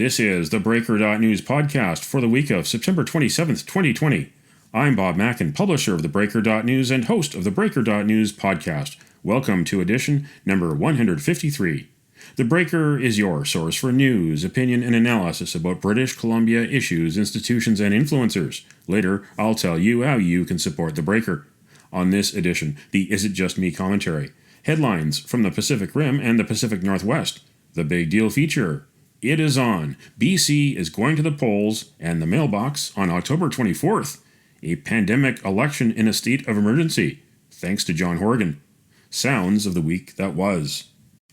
This is the Breaker.news podcast for the week of September 27th, 2020. I'm Bob Mackin, publisher of theBreaker.news and host of the Breaker.news podcast. Welcome to edition number 153. The Breaker is your source for news, opinion, and analysis about British Columbia issues, institutions, and influencers. Later, I'll tell you how you can support the Breaker. On this edition, the Is It Just Me commentary. Headlines from the Pacific Rim and the Pacific Northwest. The Big Deal feature. It is on. BC is going to the polls and the mailbox on October 24th. A pandemic election in a state of emergency, thanks to John Horgan. Sounds of the week that was.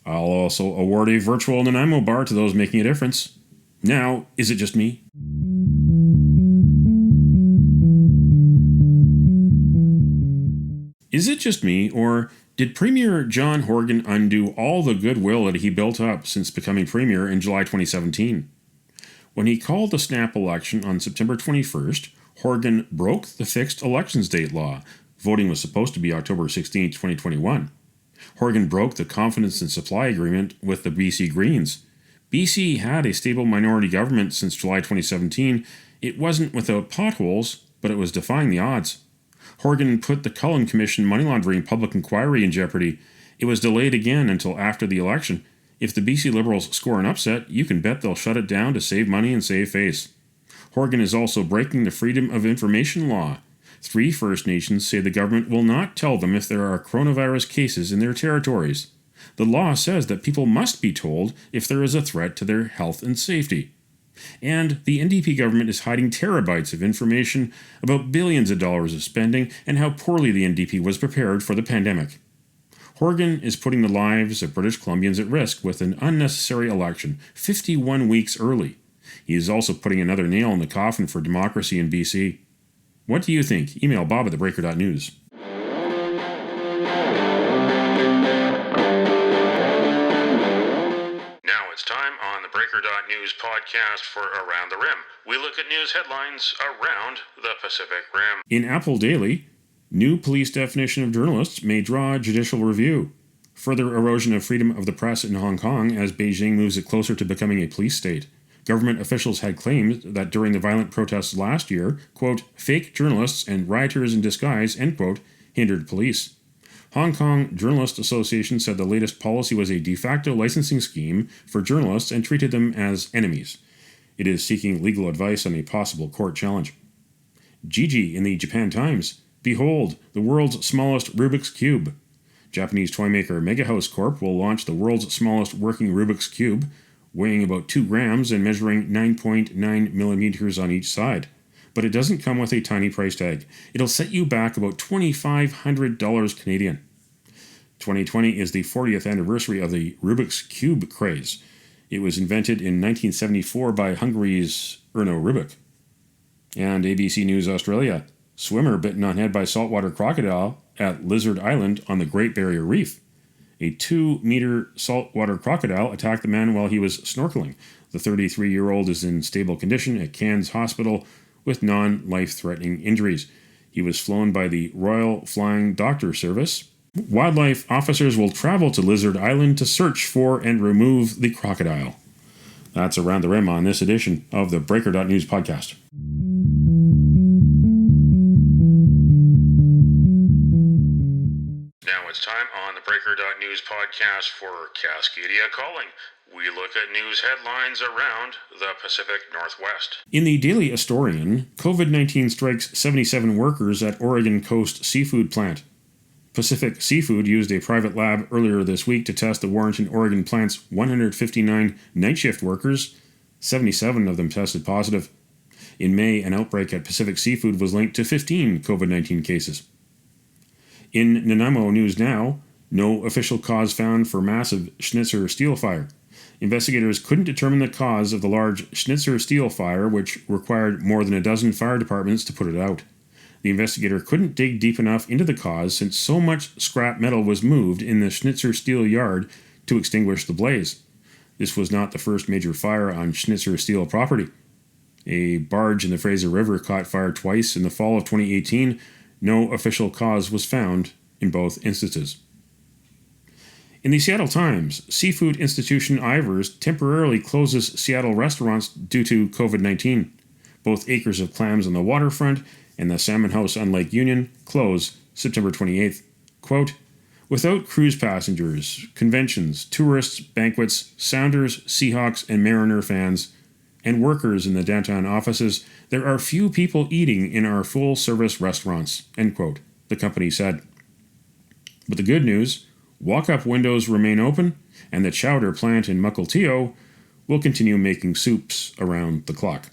I'll also award a virtual Nanaimo bar to those making a difference. Now, is it just me? Is it just me, or did Premier John Horgan undo all the goodwill that he built up since becoming Premier in July 2017? When he called the snap election on September 21st, Horgan broke the fixed elections date law. Voting was supposed to be October 16, 2021. Horgan broke the confidence and supply agreement with the BC Greens. BC had a stable minority government since July 2017. It wasn't without potholes, but it was defying the odds. Horgan put the Cullen Commission money laundering public inquiry in jeopardy. It was delayed again until after the election. If the BC Liberals score an upset, you can bet they'll shut it down to save money and save face. Horgan is also breaking the Freedom of Information law. 3 First Nations say the government will not tell them if there are coronavirus cases in their territories. The law says that people must be told if there is a threat to their health and safety. And the NDP government is hiding terabytes of information about billions of dollars of spending and how poorly the NDP was prepared for the pandemic. Horgan is putting the lives of British Columbians at risk with an unnecessary election 51 weeks early. He is also putting another nail in the coffin for democracy in BC. What do you think? Email Bob at theBreaker.news. It's time on the Breaker.news podcast for Around the Rim. We look at news headlines around the Pacific Rim. In Apple Daily, new police definition of journalists may draw judicial review. Further erosion of freedom of the press in Hong Kong as Beijing moves it closer to becoming a police state. Government officials had claimed that during the violent protests last year, quote, fake journalists and rioters in disguise, end quote, hindered police. Hong Kong Journalists Association said the latest policy was a de facto licensing scheme for journalists and treated them as enemies. It is seeking legal advice on a possible court challenge. Gigi in the Japan Times. Behold, the world's smallest Rubik's Cube. Japanese toymaker Megahouse Corp will launch the world's smallest working Rubik's Cube, weighing about 2 grams and measuring 9.9 millimeters on each side. But it doesn't come with a tiny price tag. It'll set you back about $2,500 Canadian. 2020 is the 40th anniversary of the Rubik's Cube craze. It was invented in 1974 by Hungary's Erno Rubik. And ABC News Australia, swimmer bitten on head by saltwater crocodile at Lizard Island on the Great Barrier Reef. A 2-meter saltwater crocodile attacked the man while he was snorkeling. The 33-year-old is in stable condition at Cairns Hospital with non-life-threatening injuries. He was flown by the Royal Flying Doctor Service. Wildlife officers will travel to Lizard Island to search for and remove the crocodile. That's Around the Rim on this edition of the Breaker.news podcast. Now it's time on the Breaker.news podcast for Cascadia Calling. We look at news headlines around the Pacific Northwest. In the Daily Astorian, COVID-19 strikes 77 workers at Oregon Coast Seafood Plant. Pacific Seafood used a private lab earlier this week to test the Warrenton, Oregon plant's 159 night shift workers. 77 of them tested positive. In May, an outbreak at Pacific Seafood was linked to 15 COVID-19 cases. In Nanaimo News Now, no official cause found for massive Schnitzer steel fire. Investigators couldn't determine the cause of the large Schnitzer steel fire, which required more than a dozen fire departments to put it out. The investigator couldn't dig deep enough into the cause since so much scrap metal was moved in the Schnitzer steel yard to extinguish the blaze. This was not the first major fire on Schnitzer steel property. A barge in the Fraser River caught fire twice in the fall of 2018. No official cause was found in both instances. In the Seattle Times, seafood institution Ivers temporarily closes Seattle restaurants due to COVID-19. Both Acres of Clams on the waterfront and the Salmon House on Lake Union close September 28th. Quote, without cruise passengers, conventions, tourists, banquets, Sounders, Seahawks, and Mariner fans, and workers in the downtown offices, there are few people eating in our full-service restaurants, end quote, the company said. But the good news, walk-up windows remain open, and the chowder plant in Mukilteo will continue making soups around the clock.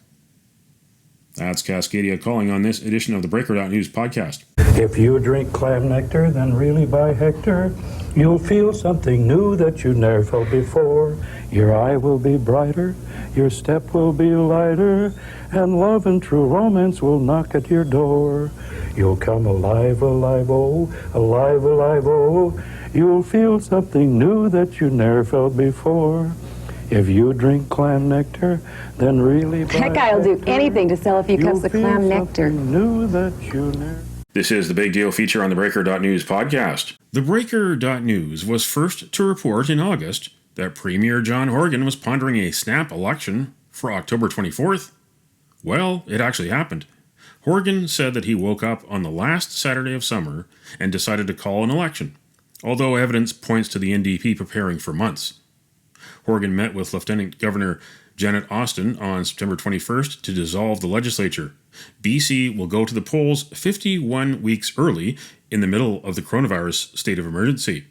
That's Cascadia calling on this edition of the Breaker.news podcast. If you drink clam nectar, then really by Hector, you'll feel something new that you never felt before. Your eye will be brighter, your step will be lighter, and love and true romance will knock at your door. You'll come alive, alive, oh, alive, alive, oh. You'll feel something new that you never felt before. If you drink clam nectar, then really Heck, I'll do anything to sell a few cups of clam nectar. New that you never... This is the Big Deal feature on the Breaker.news podcast. The Breaker.news was first to report in August that Premier John Horgan was pondering a snap election for October 24th. Well, it actually happened. Horgan said that he woke up on the last Saturday of summer and decided to call an election, although evidence points to the NDP preparing for months. Horgan met with Lieutenant Governor Janet Austin on September 21st to dissolve the legislature. BC will go to the polls 51 weeks early in the middle of the coronavirus state of emergency.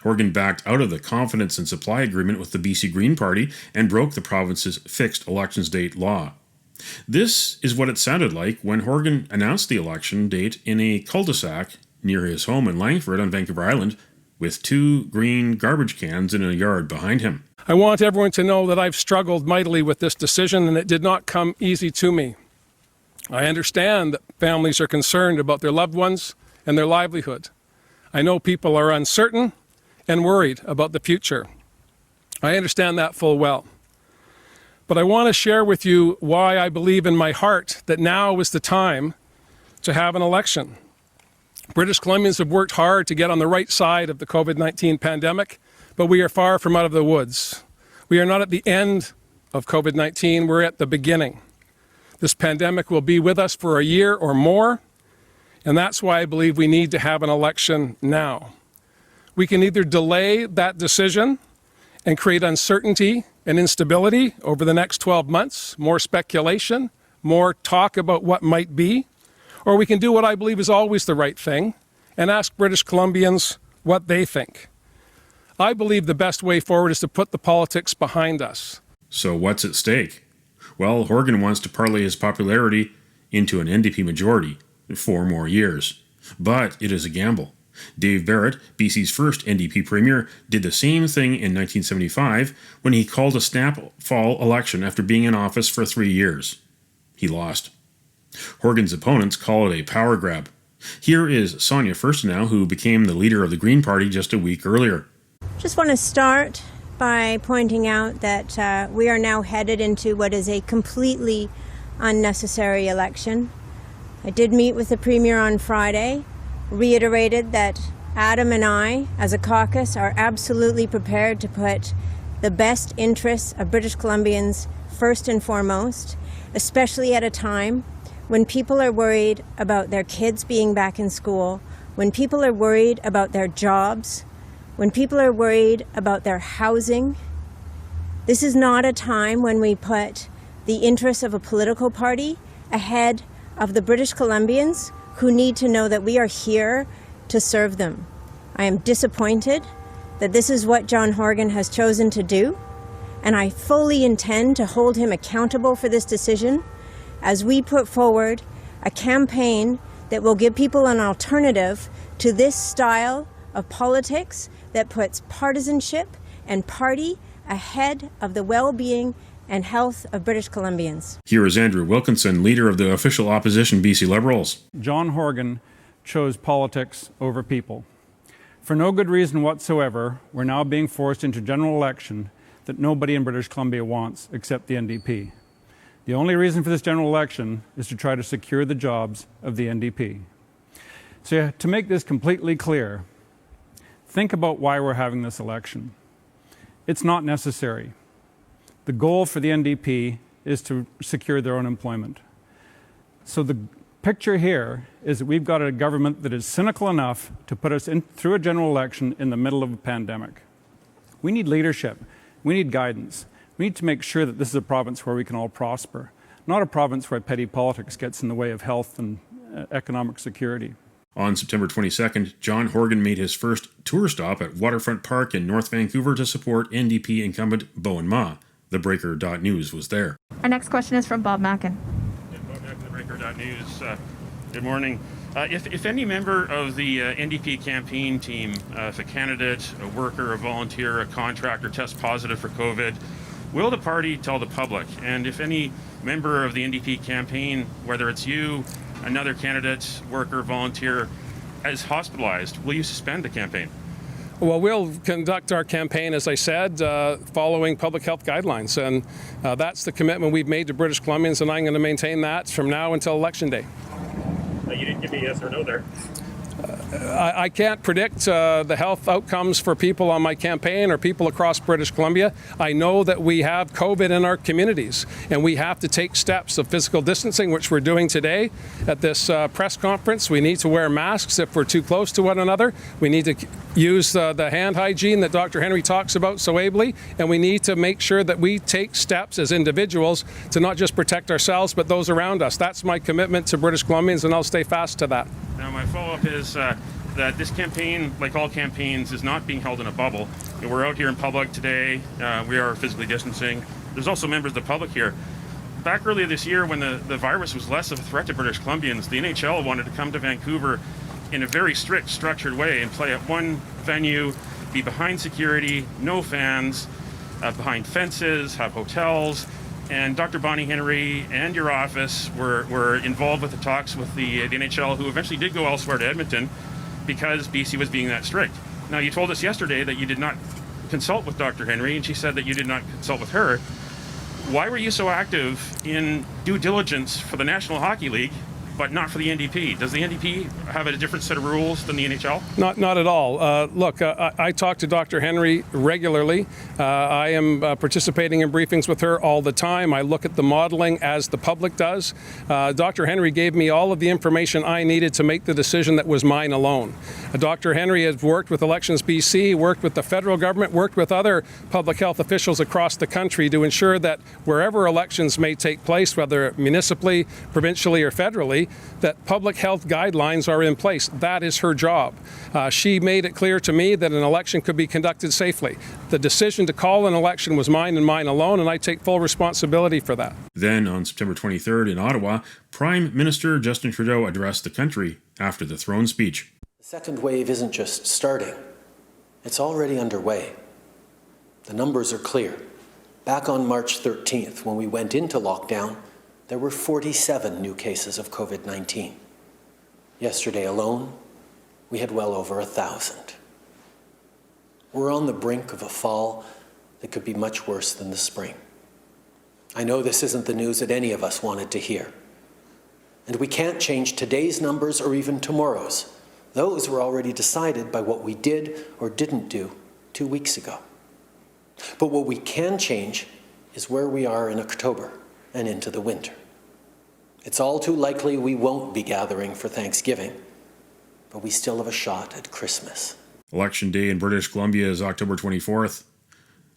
Horgan backed out of the confidence and supply agreement with the BC Green Party and broke the province's fixed elections date law. This is what it sounded like when Horgan announced the election date in a cul-de-sac near his home in Langford on Vancouver Island, with 2 green garbage cans in a yard behind him. I want everyone to know that I've struggled mightily with this decision, and it did not come easy to me. I understand that families are concerned about their loved ones and their livelihood. I know people are uncertain and worried about the future. I understand that full well. But I want to share with you why I believe in my heart that now is the time to have an election. British Columbians have worked hard to get on the right side of the COVID-19 pandemic, but we are far from out of the woods. We are not at the end of COVID-19, we're at the beginning. This pandemic will be with us for a year or more, and that's why I believe we need to have an election now. We can either delay that decision and create uncertainty and instability over the next 12 months, more speculation, more talk about what might be, or we can do what I believe is always the right thing and ask British Columbians what they think. I believe the best way forward is to put the politics behind us. So what's at stake? Well, Horgan wants to parlay his popularity into an NDP majority 4 more years. But it is a gamble. Dave Barrett, BC's first NDP premier, did the same thing in 1975 when he called a snap fall election after being in office for 3 years. He lost. Horgan's opponents call it a power grab. Here is Sonia Furstenau, who became the leader of the Green Party just a week earlier. Just want to start by pointing out that we are now headed into what is a completely unnecessary election. I did meet with the Premier on Friday, reiterated that Adam and I, as a caucus, are absolutely prepared to put the best interests of British Columbians first and foremost, especially at a time when people are worried about their kids being back in school, when people are worried about their jobs, when people are worried about their housing. This is not a time when we put the interests of a political party ahead of the British Columbians who need to know that we are here to serve them. I am disappointed that this is what John Horgan has chosen to do, and I fully intend to hold him accountable for this decision as we put forward a campaign that will give people an alternative to this style of politics that puts partisanship and party ahead of the well-being and health of British Columbians. Here is Andrew Wilkinson, leader of the official opposition BC Liberals. John Horgan chose politics over people. For no good reason whatsoever, we're now being forced into a general election that nobody in British Columbia wants except the NDP. The only reason for this general election is to try to secure the jobs of the NDP. So to make this completely clear, Think about why we're having this election. It's not necessary. The goal for the NDP is to secure their own employment. So the picture here is that we've got a government that is cynical enough to put us through a general election in the middle of a pandemic. We need leadership. We need guidance. We need to make sure that this is a province where we can all prosper, not a province where petty politics gets in the way of health and economic security. On September 22nd, John Horgan made his first tour stop at Waterfront Park in North Vancouver to support NDP incumbent Bowen Ma. TheBreaker.news was there. Our next question is from Bob Mackin. Bob Mackin, TheBreaker.news. Good morning. If any member of the NDP campaign team, if a candidate, a worker, a volunteer, a contractor tests positive for COVID, will the party tell the public? And if any member of the NDP campaign, whether it's you, another candidate, worker, volunteer, is hospitalized, will you suspend the campaign? Well, we'll conduct our campaign, as I said, following public health guidelines. And that's the commitment we've made to British Columbians, and I'm going to maintain that from now until Election Day. You didn't give me a yes or no there. I can't predict the health outcomes for people on my campaign or people across British Columbia. I know that we have COVID in our communities, and we have to take steps of physical distancing, which we're doing today at this press conference. We need to wear masks if we're too close to one another. We need to use the hand hygiene that Dr. Henry talks about so ably, and we need to make sure that we take steps as individuals to not just protect ourselves, but those around us. That's my commitment to British Columbians, and I'll stay fast to that. Now, my follow-up is that this campaign, like all campaigns, is not being held in a bubble. We're out here in public today. We are physically distancing. There's also members of the public here. Back earlier this year, when the virus was less of a threat to British Columbians, the NHL wanted to come to Vancouver in a very strict, structured way and play at one venue, be behind security, no fans, behind fences, have hotels. And Dr. Bonnie Henry and your office were involved with the talks with the NHL, who eventually did go elsewhere to Edmonton because BC was being that strict. Now, you told us yesterday that you did not consult with Dr. Henry, and she said that you did not consult with her. Why were you so active in due diligence for the National Hockey League, but not for the NDP? Does the NDP have a different set of rules than the NHL? Not at all. Look, I talk to Dr. Henry regularly. I am participating in briefings with her all the time. I look at the modeling as the public does. Dr. Henry gave me all of the information I needed to make the decision that was mine alone. Dr. Henry has worked with Elections BC, worked with the federal government, worked with other public health officials across the country to ensure that wherever elections may take place, whether municipally, provincially, or federally, that public health guidelines are in place. That is her job. She made it clear to me that an election could be conducted safely. The decision to call an election was mine and mine alone, and I take full responsibility for that. Then, on September 23rd in Ottawa, Prime Minister Justin Trudeau addressed the country after the throne speech. The second wave isn't just starting. It's already underway. The numbers are clear. Back on March 13th, when we went into lockdown, there were 47 new cases of COVID-19. Yesterday alone, we had well over 1,000. We're on the brink of a fall that could be much worse than the spring. I know this isn't the news that any of us wanted to hear. And we can't change today's numbers or even tomorrow's. Those were already decided by what we did or didn't do 2 weeks ago. But what we can change is where we are in October and into the winter. It's all too likely we won't be gathering for Thanksgiving, but we still have a shot at Christmas. Election Day in British Columbia is October 24th.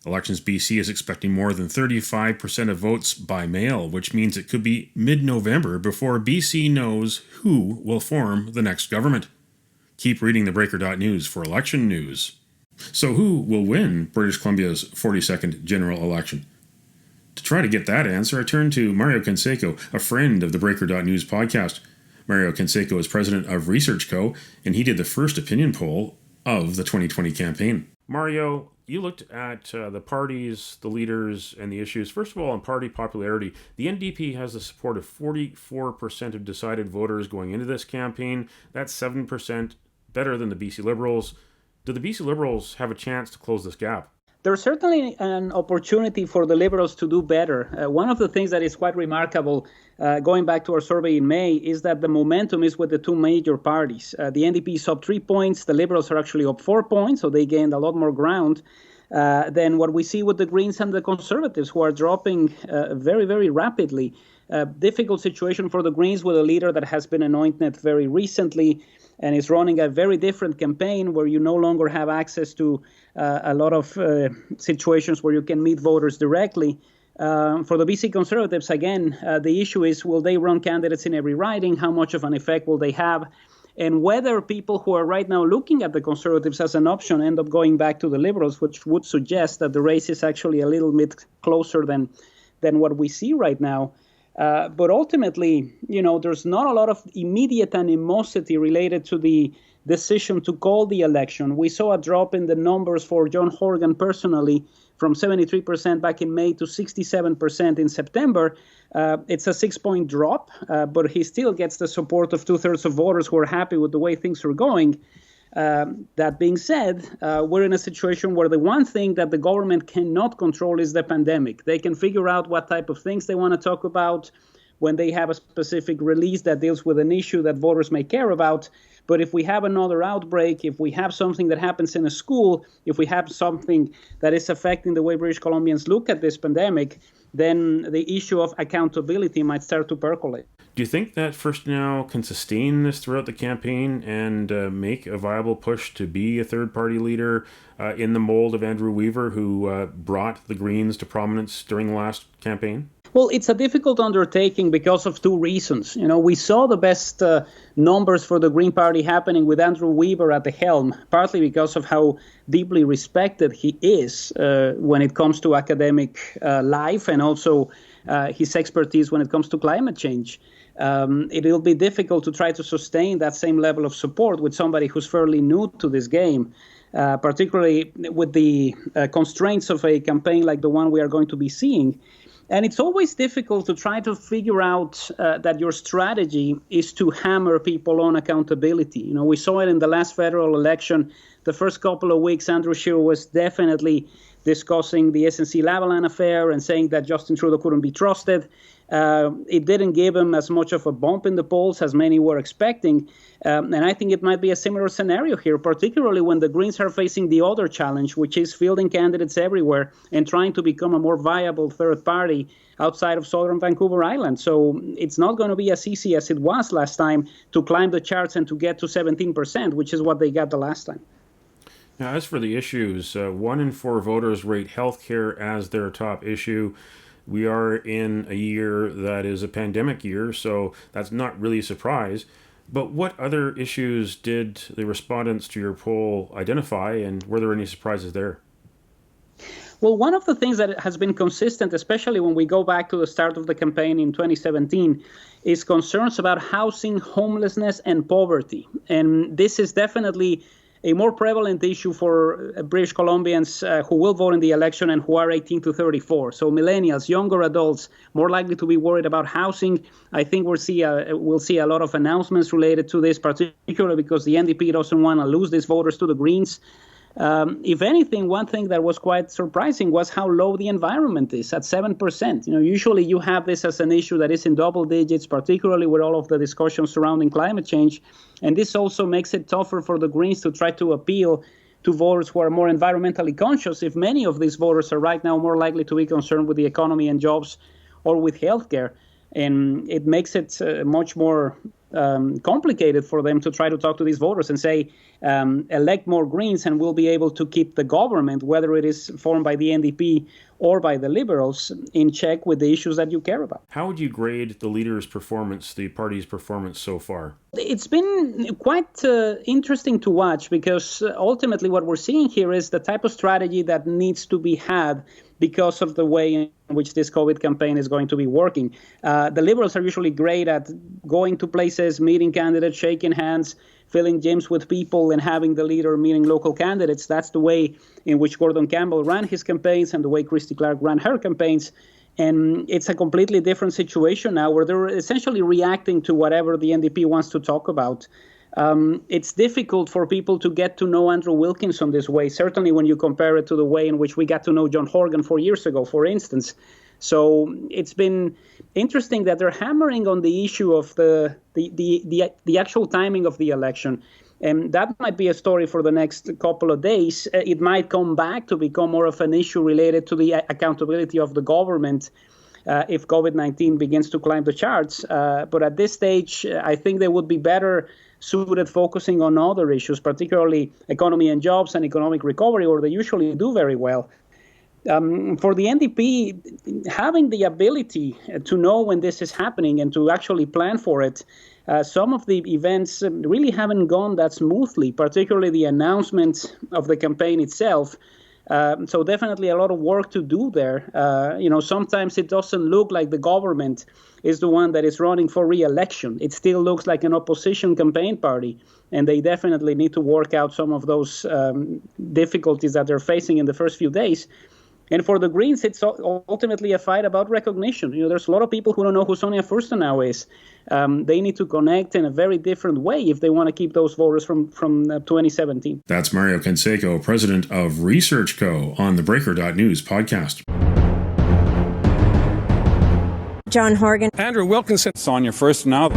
Elections BC is expecting more than 35% of votes by mail, which means it could be mid-November before BC knows who will form the next government. Keep reading theBreaker.news for election news. So who will win British Columbia's 42nd general election? To try to get that answer, I turned to Mario Canseco, a friend of the Breaker.news podcast. Mario Canseco is president of ResearchCo, and he did the first opinion poll of the 2020 campaign. Mario, you looked at the parties, the leaders, and the issues. First of all, on party popularity, the NDP has the support of 44% of decided voters going into this campaign. That's 7% better than the BC Liberals. Do the BC Liberals have a chance to close this gap? there's certainly an opportunity for the Liberals to do better. One of the things that is quite remarkable, going back to our survey in May, is that the momentum is with the two major parties. The NDP is up 3 points. The Liberals are actually up 4 points, so they gained a lot more ground than what we see with the Greens and the Conservatives, who are dropping very, very rapidly. Difficult situation for the Greens with a leader that has been anointed very recently and is running a very different campaign where you no longer have access to a lot of situations where you can meet voters directly. For the BC Conservatives, again, the issue is, will they run candidates in every riding? How much of an effect will they have? And whether people who are right now looking at the Conservatives as an option end up going back to the Liberals, which would suggest that the race is actually a little bit closer than what we see right now. But ultimately, there's not a lot of immediate animosity related to the decision to call the election. We saw a drop in the numbers for John Horgan personally from 73% back in May to 67% in September. It's a 6-point drop, but he still gets the support of 2/3 of voters who are happy with the way things are going. That being said, we're in a situation where the one thing that the government cannot control is the pandemic. They can figure out what type of things they want to talk about when they have a specific release that deals with an issue that voters may care about. But if we have another outbreak, if we have something that happens in a school, if we have something that is affecting the way British Columbians look at this pandemic, then the issue of accountability might start to percolate. Do you think that Furstenau can sustain this throughout the campaign and make a viable push to be a third-party leader in the mold of Andrew Weaver, who brought the Greens to prominence during the last campaign? Well, it's a difficult undertaking because of two reasons. We saw the best numbers for the Green Party happening with Andrew Weaver at the helm, partly because of how deeply respected he is when it comes to academic life and also his expertise when it comes to climate change. It will be difficult to try to sustain that same level of support with somebody who's fairly new to this game, particularly with the constraints of a campaign like the one we are going to be seeing. And it's always difficult to try to figure out that your strategy is to hammer people on accountability. We saw it in the last federal election. The first couple of weeks, Andrew Scheer was definitely discussing the SNC-Lavalin affair and saying that Justin Trudeau couldn't be trusted. It didn't give him as much of a bump in the polls as many were expecting. And I think it might be a similar scenario here, particularly when the Greens are facing the other challenge, which is fielding candidates everywhere and trying to become a more viable third party outside of southern Vancouver Island. So it's not going to be as easy as it was last time to climb the charts and to get to 17%, which is what they got the last time. Now, as for the issues, 1 in 4 voters rate healthcare as their top issue. We are in a year that is a pandemic year, so that's not really a surprise. But what other issues did the respondents to your poll identify, and were there any surprises there? Well, one of the things that has been consistent, especially when we go back to the start of the campaign in 2017, is concerns about housing, homelessness, and poverty. And this is definitely a more prevalent issue for British Columbians who will vote in the election and who are 18 to 34. So millennials, younger adults, more likely to be worried about housing. I think we'll see a lot of announcements related to this, particularly because the NDP doesn't want to lose these voters to the Greens. If anything, one thing that was quite surprising was how low the environment is at 7%. Usually you have this as an issue that is in double digits, particularly with all of the discussions surrounding climate change. And this also makes it tougher for the Greens to try to appeal to voters who are more environmentally conscious, if many of these voters are right now more likely to be concerned with the economy and jobs or with healthcare. And it makes it much more complicated for them to try to talk to these voters and say, elect more Greens and we'll be able to keep the government, whether it is formed by the NDP or by the Liberals, in check with the issues that you care about. How would you grade the leader's performance, the party's performance so far? It's been quite interesting to watch because ultimately what we're seeing here is the type of strategy that needs to be had because of the way in which this COVID campaign is going to be working. The Liberals are usually great at going to places, meeting candidates, shaking hands, filling gyms with people and having the leader meeting local candidates. That's the way in which Gordon Campbell ran his campaigns and the way Christy Clark ran her campaigns. And it's a completely different situation now where they're essentially reacting to whatever the NDP wants to talk about. it's difficult for people to get to know Andrew Wilkinson this way, certainly when you compare it to the way in which we got to know John Horgan 4 years ago, for instance. So it's been interesting that they're hammering on the issue of the actual timing of the election. And that might be a story for the next couple of days. It might come back to become more of an issue related to the accountability of the government if COVID-19 begins to climb the charts. But at this stage, I think they would be better suited focusing on other issues, particularly economy and jobs and economic recovery, where they usually do very well. For the NDP, having the ability to know when this is happening and to actually plan for it, some of the events really haven't gone that smoothly, particularly the announcement of the campaign itself. So definitely a lot of work to do there. Sometimes it doesn't look like the government is the one that is running for re-election. It still looks like an opposition campaign party, and they definitely need to work out some of those difficulties that they're facing in the first few days. And for the Greens, it's ultimately a fight about recognition. There's a lot of people who don't know who Sonia Furstenau is. They need to connect in a very different way if they want to keep those voters from 2017. That's Mario Canseco, president of ResearchCo, on the Breaker.news podcast. John Horgan. Andrew Wilkinson. Sonia Furstenau.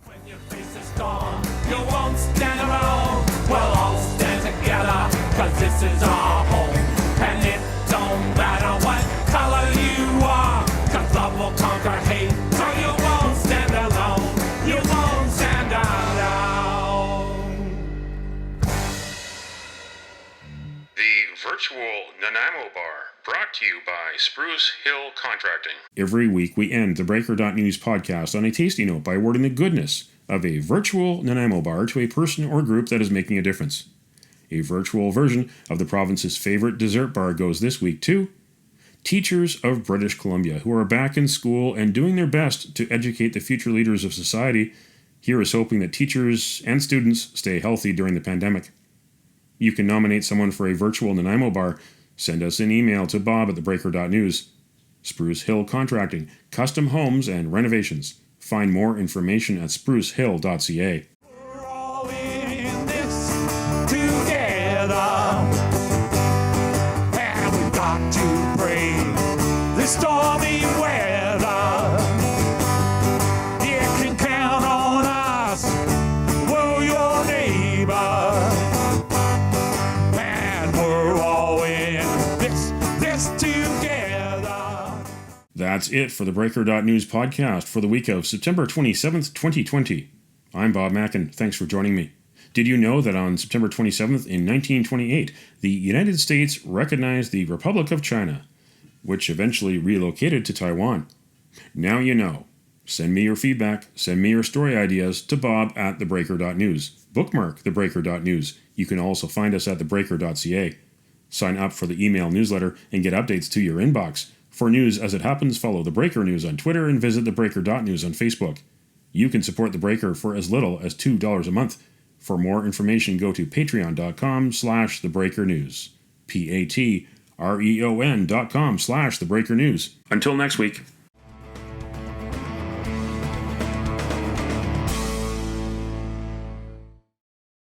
When you face a storm, you won't stand alone. We'll all stand together, 'cause this is our home. And it don't matter what color you are, 'cause love will conquer hate. So you won't stand alone. You won't stand alone. The virtual Nanaimo Bar, brought to you by Spruce Hill Contracting. Every week we end the Breaker.news podcast on a tasty note by awarding the goodness of a virtual Nanaimo bar to a person or group that is making a difference. A virtual version of the province's favorite dessert bar goes this week to teachers of British Columbia, who are back in school and doing their best to educate the future leaders of society. Here is hoping that teachers and students stay healthy during the pandemic. You can nominate someone for a virtual Nanaimo bar. Send us an email to bob@theBreaker.news. Spruce Hill Contracting, custom homes and renovations. Find more information at sprucehill.ca. We're all in this together, and we've got to brave this stormy weather. You can count on us, we're your neighbor, and we're all in this together. That's it for the Breaker.news podcast for the week of September 27th, 2020. I'm Bob Mackin. Thanks for joining me. Did you know that on September 27th in 1928, the United States recognized the Republic of China, which eventually relocated to Taiwan? Now you know. Send me your feedback, send me your story ideas to bob@theBreaker.news. Bookmark theBreaker.news. You can also find us at theBreaker.ca. Sign up for the email newsletter and get updates to your inbox. For news as it happens, follow The Breaker News on Twitter and visit theBreaker.news on Facebook. You can support The Breaker for as little as $2 a month. For more information, go to patreon.com/thebreakernews. patreon.com/thebreakernews. Until next week.